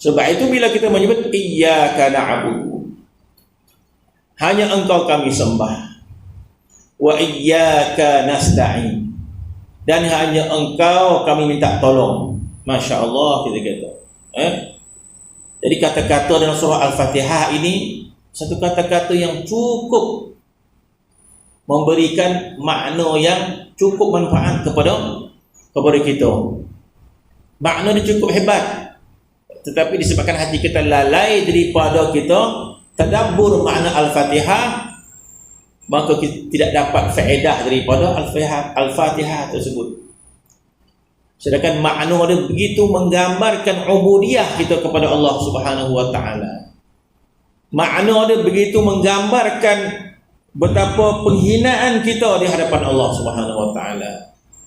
Sebab itu bila kita menyebut iyyaka na'budu, hanya engkau kami sembah, wa iyyaka nasta'in, dan hanya engkau kami minta tolong. Masya Allah, kita kata. Jadi kata-kata dalam surah Al-Fatihah ini satu kata-kata yang cukup memberikan makna yang cukup manfaat kepada kita. Makna dia cukup hebat. Tetapi disebabkan hati kita lalai daripada kita tadabbur makna Al-Fatihah, maka kita tidak dapat faedah daripada Al-Fatihah tersebut. Sedangkan makna dia begitu menggambarkan ubudiyah kita kepada Allah Subhanahu wa taala. Makna dia begitu menggambarkan betapa penghinaan kita di hadapan Allah Subhanahu wa taala.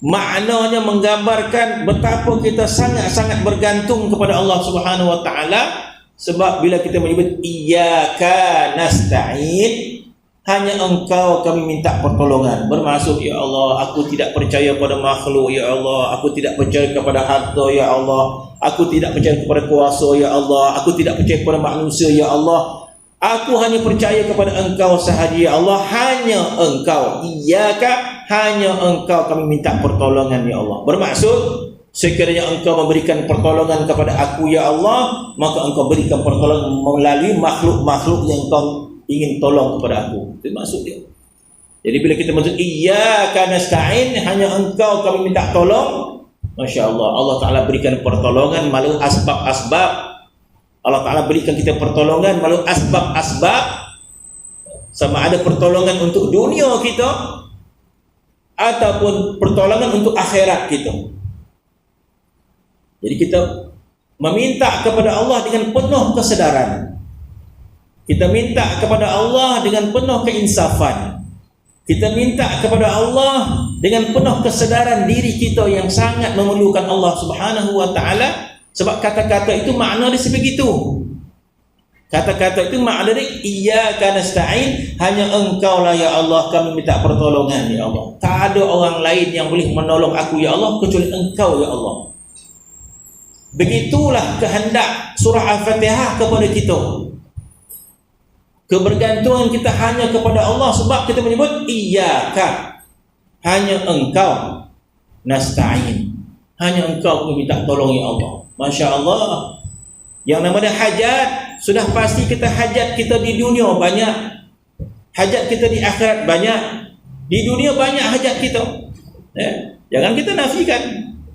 Maknanya menggambarkan betapa kita sangat-sangat bergantung kepada Allah Subhanahu wa taala. Sebab bila kita menyebut iyyaka nasta'in, hanya engkau kami minta pertolongan. Bermaksud, ya Allah, aku tidak percaya pada makhluk, ya Allah, aku tidak percaya kepada harta, ya Allah, aku tidak percaya kepada kuasa, ya Allah, aku tidak percaya kepada manusia, ya Allah, aku hanya percaya kepada engkau sahaja, ya Allah. Hanya engkau, iyyaka, hanya engkau kami minta pertolongan, ya Allah. Bermaksud, sekiranya engkau memberikan pertolongan kepada aku, ya Allah, maka engkau berikan pertolongan melalui makhluk-makhluk yang engkau ingin tolong kepada aku. Itu maksud dia. Jadi bila kita maksud iyyaka nasta'in, hanya engkau kami minta tolong, Masya Allah, Allah Ta'ala berikan pertolongan melalui asbab-asbab. Allah Ta'ala berikan kita pertolongan melalui asbab-asbab. Sama ada pertolongan untuk dunia kita ataupun pertolongan untuk akhirat kita. Jadi kita meminta kepada Allah dengan penuh kesedaran. Kita minta kepada Allah dengan penuh keinsafan. Kita minta kepada Allah dengan penuh kesedaran diri kita yang sangat memerlukan Allah Subhanahu wa taala. Sebab kata-kata itu makna dia sebegitu. Kata-kata itu makna dia iyyaka nasta'in, hanya engkau lah ya Allah kami minta pertolongan, ya Allah. Tak ada orang lain yang boleh menolong aku, ya Allah, kecuali engkau, ya Allah. Begitulah kehendak surah Al-Fatihah kepada kita. Kebergantungan kita hanya kepada Allah, sebab kita menyebut iyyaka, hanya engkau, nasta'in, hanya engkau kami minta tolong, ya Allah. Masya Allah. Yang namanya hajat, sudah pasti kita hajat kita di dunia banyak, hajat kita di akhirat banyak. Di dunia banyak hajat kita, jangan kita nafikan.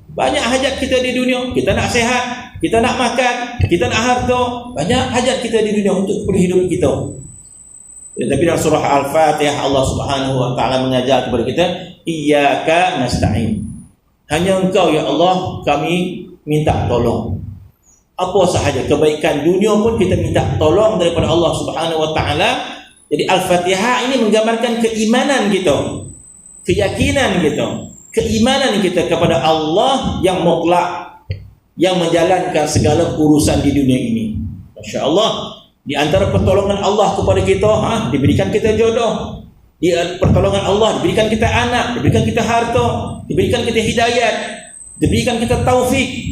Banyak hajat kita di dunia. Kita nak sehat, kita nak makan, kita nak harta. Banyak hajat kita di dunia untuk hidup kita. Tapi dalam surah Al-Fatihah Allah Subhanahu wa taala mengajar kepada kita iyyaka nasta'in. Hanya engkau, ya Allah, kami minta tolong. Apa sahaja kebaikan dunia pun kita minta tolong daripada Allah Subhanahu wa taala. Jadi Al-Fatihah ini menggambarkan keimanan kita, keyakinan kita, keimanan kita kepada Allah yang mutlak, yang menjalankan segala urusan di dunia ini. Masya Allah. Di antara pertolongan Allah kepada kita, diberikan kita jodoh. Di pertolongan Allah diberikan kita anak, diberikan kita harta, diberikan kita hidayat, diberikan kita taufik.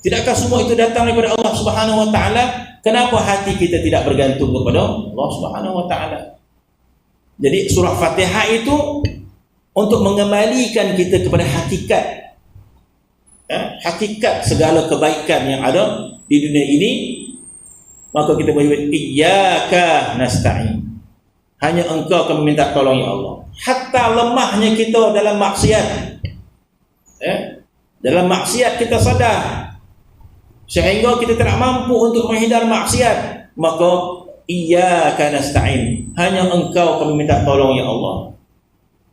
Tidakkah semua itu datang daripada Allah Subhanahu wa taala? Kenapa hati kita tidak bergantung kepada Allah Subhanahu wa taala? Jadi surah Fatihah itu untuk mengembalikan kita kepada hakikat, hakikat segala kebaikan yang ada di dunia ini. Maka kita menyebut iyyaka nasta'in, hanya engkau kami minta tolong, ya Allah. Hatta lemahnya kita dalam maksiat, dalam maksiat kita sadar, sehingga kita tidak mampu untuk menghindar maksiat, maka iyyaka nasta'in, hanya engkau kami minta tolong, ya Allah.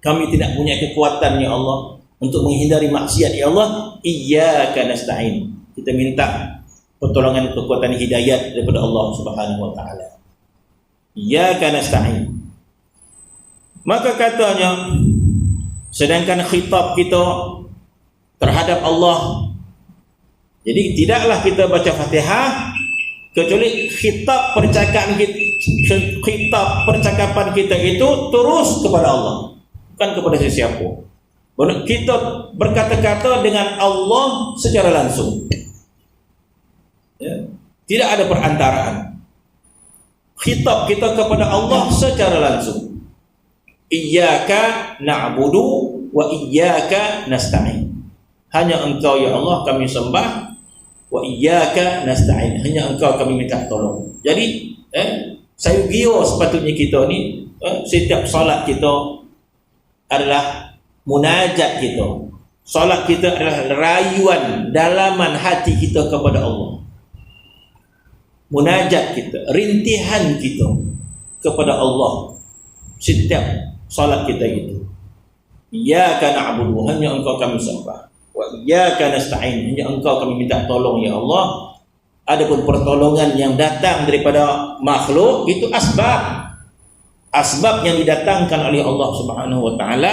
Kami tidak punya kekuatan, ya Allah, untuk menghindari maksiat, ya Allah. Iyyaka nasta'in, kita minta pertolongan, kekuatan hidayat daripada Allah Subhanahu wa taala. Iyyaka nasta'in. Maka katanya, sedangkan khitab kita terhadap Allah, jadi tidaklah kita baca Fatihah kecuali khitab percakapan kita itu terus kepada Allah, bukan kepada sesiapa. Kita berkata-kata dengan Allah secara langsung. Tidak ada perantaraan. Khitab kita kepada Allah secara langsung. Iyyaka na'budu wa iyyaka nasta'in. Hanya Engkau ya Allah kami sembah, wa iyyaka nasta'in. Hanya Engkau kami minta tolong. Jadi sayugio sepatutnya kita ni setiap solat kita adalah munajat kita. Solat kita adalah rayuan dalaman hati kita kepada Allah. Munajat kita, rintihan kita kepada Allah setiap solat kita itu. Iyyaka na'budu, hanya Engkau kami sembah. Wa iyyaka nasta'in, hanya Engkau kami minta tolong ya Allah. Adapun pertolongan yang datang daripada makhluk itu asbab yang didatangkan oleh Allah Subhanahu wa taala.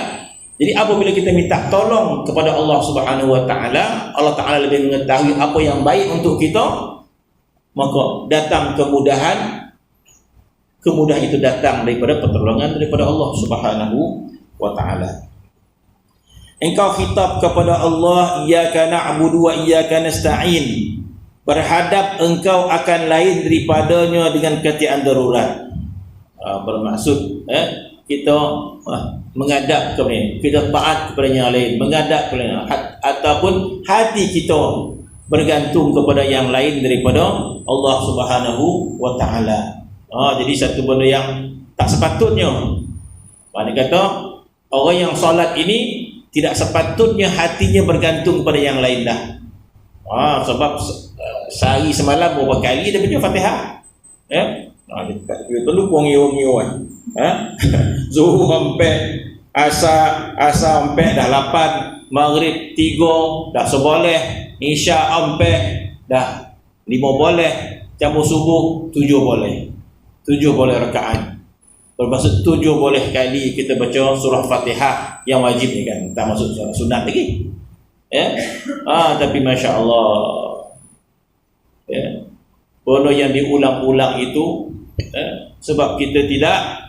Jadi apabila kita minta tolong kepada Allah Subhanahu wa taala, Allah taala lebih mengetahui apa yang baik untuk kita, maka datang kemudahan itu datang daripada pertolongan daripada Allah Subhanahu wa taala. Engkau khitab kepada Allah, iyyaka na'budu wa iyyaka nasta'in. Berhadap engkau akan lain daripadanya dengan keadaan darurat. Bermaksud kita menghadap kepada, kita taat kepada yang lain, menghadap kepada, ataupun hati kita bergantung kepada yang lain daripada Allah Subhanahu wa taala. Jadi satu benda yang tak sepatutnya. Mana kata orang yang solat ini tidak sepatutnya hatinya bergantung kepada yang lain dah. Sebab sehari semalam berapa kali dia baca Fatihah. Dia terlupa ngiu-ngiu kan. Zuhur sampai asar sampai dah 8, maghrib 3 dah seboleh, isyak sampai dah 5 boleh, campur subuh 7 boleh. 7 boleh rakaat. Bermaksud 7 boleh kali kita baca surah Fatihah yang wajib ni kan. Tak masuk sunat lagi. Tapi masya-Allah. Benda yang diulang-ulang itu sebab kita tidak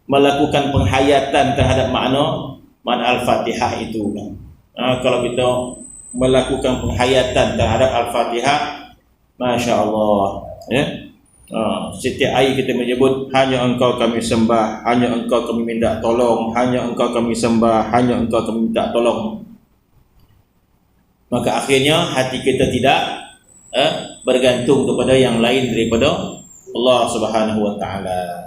melakukan penghayatan terhadap makna Al-Fatihah itu. Kalau kita melakukan penghayatan terhadap Al-Fatihah, masya-Allah, setiap hari kita menyebut hanya Engkau kami sembah, hanya Engkau kami minta tolong, hanya Engkau kami sembah, hanya Engkau kami minta tolong. Maka akhirnya hati kita tidak bergantung kepada yang lain daripada Allah Subhanahu wa taala.